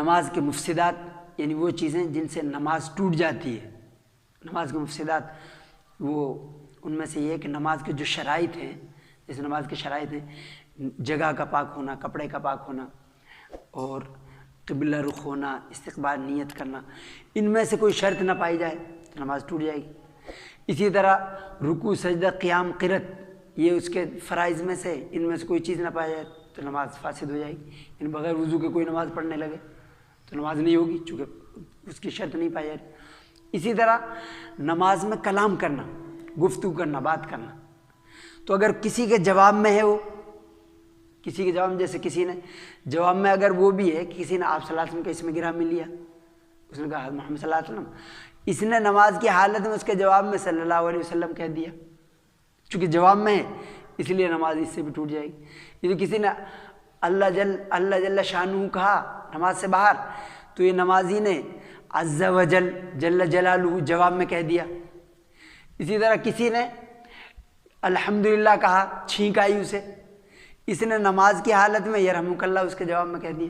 نماز کے مفسدات یعنی وہ چیزیں جن سے نماز ٹوٹ جاتی ہے. نماز کے مفسدات وہ ان میں سے یہ ہے کہ نماز کے جو شرائط ہیں، جیسے نماز کے شرائط ہیں جگہ کا پاک ہونا، کپڑے کا پاک ہونا، اور قبلہ رخ ہونا، استقبال نیت کرنا، ان میں سے کوئی شرط نہ پائی جائے تو نماز ٹوٹ جائے گی. اسی طرح رکوع، سجدہ، قیام، قرات، یہ اس کے فرائض میں سے ان میں سے کوئی چیز نہ پائی جائے تو نماز فاسد ہو جائے گی. یعنی بغیر وضو کے کوئی نماز پڑھنے لگے تو نماز نہیں ہوگی، چونکہ اس کی شرط نہیں پائی جائے. اسی طرح نماز میں کلام کرنا، گفتگو کرنا، بات کرنا، تو اگر کسی کے جواب میں ہے، وہ کسی کے جواب میں، جیسے کسی نے جواب میں اگر وہ بھی ہے کہ کسی نے آپ صلی اللہ علیہ وسلم کا اسم گرامی لیا، اس نے کہا محمد صلی اللہ علیہ وسلم، اس نے نماز کی حالت میں اس کے جواب میں صلی اللہ علیہ وسلم کہہ دیا، چونکہ جواب میں ہے اس لیے نماز اس سے بھی ٹوٹ جائے گی. یعنی کسی نے اللہ جل شانہ کہا نماز سے باہر، تو یہ نمازی نے عز و جل جل جلالہ جواب میں کہہ دیا. اسی طرح کسی نے الحمدللہ کہا، چھینک آئی اسے، اس نے نماز کی حالت میں یرحمک اللہ اس کے جواب میں کہہ دیا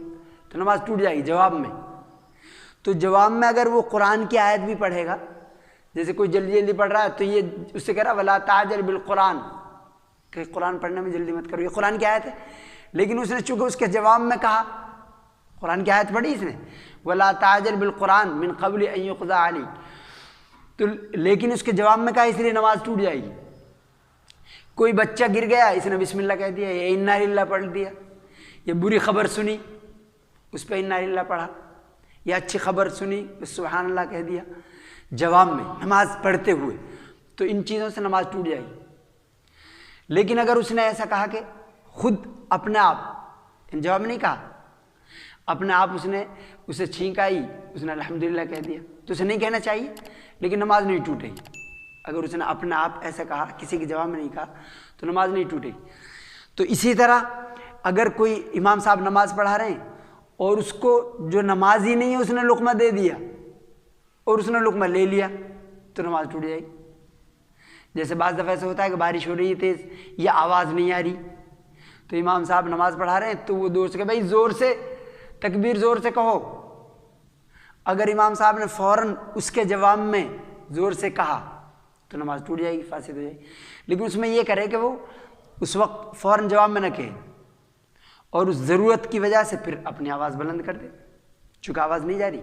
تو نماز ٹوٹ جائے گی جواب میں. تو جواب میں اگر وہ قرآن کی آیت بھی پڑھے گا، جیسے کوئی جلدی جلدی پڑھ رہا ہے تو یہ اس سے کہہ رہا ولا تعجل بالقرآن، کہ قرآن پڑھنے میں جلدی مت کرو، یہ قرآن کی آیت ہے، لیکن اس نے چونکہ اس کے جواب میں کہا، قرآن کی آیت پڑھی اس نے ولا تعجل بالقرآن من قبل ان یقضى علیک، تو لیکن اس کے جواب میں کہا اس لیے نماز ٹوٹ جائے گی. کوئی بچہ گر گیا، اس نے بسم اللہ کہہ دیا، یا انا للہ پڑھ دیا، یا بری خبر سنی اس پہ انا للہ پڑھا، یا اچھی خبر سنی اس سبحان اللہ کہہ دیا جواب میں نماز پڑھتے ہوئے، تو ان چیزوں سے نماز ٹوٹ جائے گی. لیکن اگر اس نے ایسا کہا کہ خود اپنے آپ، جواب میں نہیں کہا، اپنے آپ اس نے اسے چھینک آئی، اس نے الحمدللہ کہہ دیا، تو اسے نہیں کہنا چاہیے، لیکن نماز نہیں ٹوٹے گی. اگر اس نے اپنے آپ ایسا کہا، کسی کے جواب میں نہیں کہا تو نماز نہیں ٹوٹے گی. تو اسی طرح اگر کوئی امام صاحب نماز پڑھا رہے ہیں اور اس کو جو نماز ہی نہیں ہے اس نے لقمہ دے دیا اور اس نے لقمہ لے لیا تو نماز ٹوٹ جائے گی. جیسے بعض دفعہ ایسا ہوتا ہے کہ بارش ہو رہی ہے تیز، یا آواز نہیں آ رہی، تو امام صاحب نماز پڑھا رہے ہیں تو وہ دور سے کہ بھائی زور سے تکبیر زور سے کہو. اگر امام صاحب نے فوراً اس کے جواب میں زور سے کہا تو نماز ٹوٹ جائے گی، فاسد ہو جائے گی. لیکن اس میں یہ کرے کہ وہ اس وقت فوراً جواب میں نہ کہے اور اس ضرورت کی وجہ سے پھر اپنی آواز بلند کر دے، چونکہ آواز نہیں جا رہی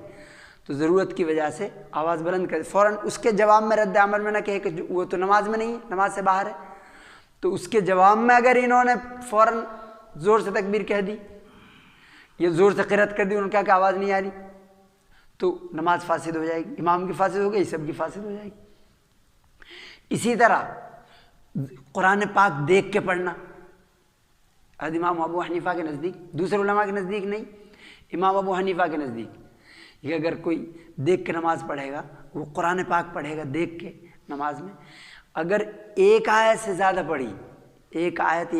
تو ضرورت کی وجہ سے آواز بلند کر دے. فوراً اس کے جواب میں رد عمل میں نہ کہے کہ وہ تو نماز میں نہیں ہے، نماز سے باہر ہے. تو اس کے جواب میں اگر انہوں نے فوراً زور سے تکبیر کہہ دی یا زور سے قرات کر دی، انہوں نے کہا کہ آواز نہیں آ رہی، تو نماز فاسد ہو جائے گی. امام کی فاسد ہو گئی، سب کی فاسد ہو جائے گی. اسی طرح قرآن پاک دیکھ کے پڑھنا، امام ابو حنیفہ کے نزدیک، دوسرے علماء کے نزدیک نہیں، امام ابو حنیفہ کے نزدیک یہ اگر کوئی دیکھ کے نماز پڑھے گا، وہ قرآن پاک پڑھے گا دیکھ کے نماز میں، اگر ایک آیت سے زیادہ پڑھی، ایک آیت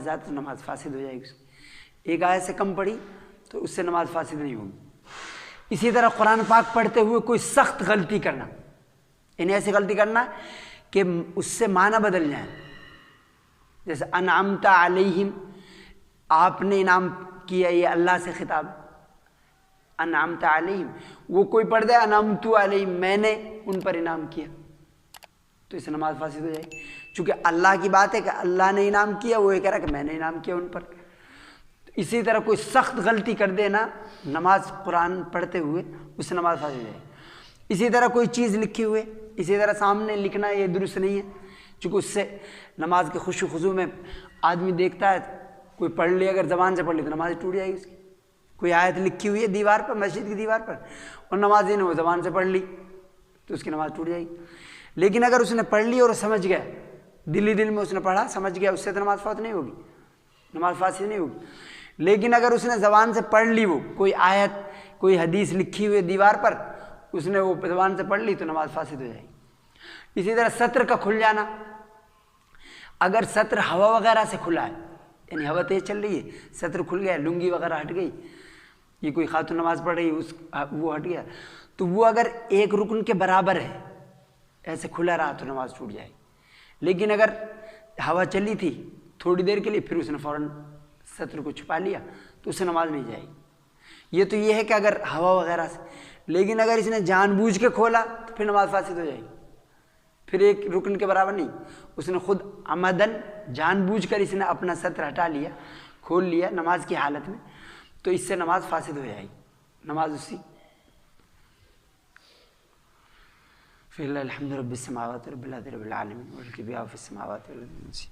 زیادہ تو نماز فاسد ہو جائے گی. ایک آیت سے کم پڑھی تو اس سے نماز فاسد نہیں ہوگی. اسی طرح قرآن پاک پڑھتے ہوئے کوئی سخت غلطی کرنا، یعنی ایسی غلطی کرنا کہ اس سے معنی بدل جائیں، جیسے انعمت علیہم، آپ نے انعام کیا، یہ اللہ سے خطاب، انعمت علیہم، وہ کوئی پڑھ دے انعمت علیہم، میں نے ان پر انعام کیا، تو اس سے نماز فاسد ہو جائے گی. چونکہ اللہ کی بات ہے کہ اللہ نے انعام کیا، وہ یہ کہہ رہا کہ میں نے انعام کیا ان پر. اسی طرح کوئی سخت غلطی کر دینا نماز قرآن پڑھتے ہوئے، اس سے نماز فاسد ہو جائے گی. اسی طرح کوئی چیز لکھی ہوئے، اسی طرح سامنے لکھنا یہ درست نہیں ہے، چونکہ اس سے نماز کے خشوع و خضوع میں آدمی دیکھتا ہے، کوئی پڑھ لی، اگر زبان سے پڑھ لی تو نماز ٹوٹ جائے گی اس کی. کوئی آیت لکھی ہوئی ہے دیوار پر، مسجد کی دیوار پر، اور نمازی نے وہ زبان سے پڑھ لی تو اس کی نماز ٹوٹ جائے گی. لیکن اگر اس نے پڑھ لی اور سمجھ گیا، دل میں اس نے پڑھا، سمجھ گیا، اس سے تو نماز فوت نہیں ہوگی، نماز فاسد نہیں ہوگی. لیکن اگر اس نے زبان سے پڑھ لی، وہ کوئی آیت کوئی حدیث لکھی ہوئی دیوار پر، اس نے وہ زبان سے پڑھ لی تو نماز فاسد ہو جائے گی. اسی طرح سطر کا کھل جانا، اگر سطر ہوا وغیرہ سے کھلا ہے، یعنی ہوا تیز چل رہی ہے، سطر کھل گیا، لنگی وغیرہ ہٹ گئی، یہ کوئی خاتون نماز پڑھ رہی وہ ہٹ گیا، تو وہ اگر ایک رکن کے برابر ہے، ایسے کھلا رہا تو نماز ٹوٹ جائے گی. لیکن اگر ہوا چلی تھی تھوڑی دیر کے لیے، پھر اس نے فوراً سطر کو چھپا لیا تو اس سے نماز نہیں جائے گی، یہ تو یہ ہے کہ اگر ہوا وغیرہ سے، لیکن اگر اس نے جان بوجھ کے کھولا تو پھر نماز فاسد ہو جائے گی، پھر ایک رکن کے برابر نہیں. اس نے خود عمدن جان بوجھ کر اس نے اپنا ستر ہٹا لیا، کھول لیا نماز کی حالت میں، تو اس سے نماز فاسد ہو جائے گی، نماز اسی. فی الحمد رب السماوات رب العالمین والکبریاء فی السماوات والارض.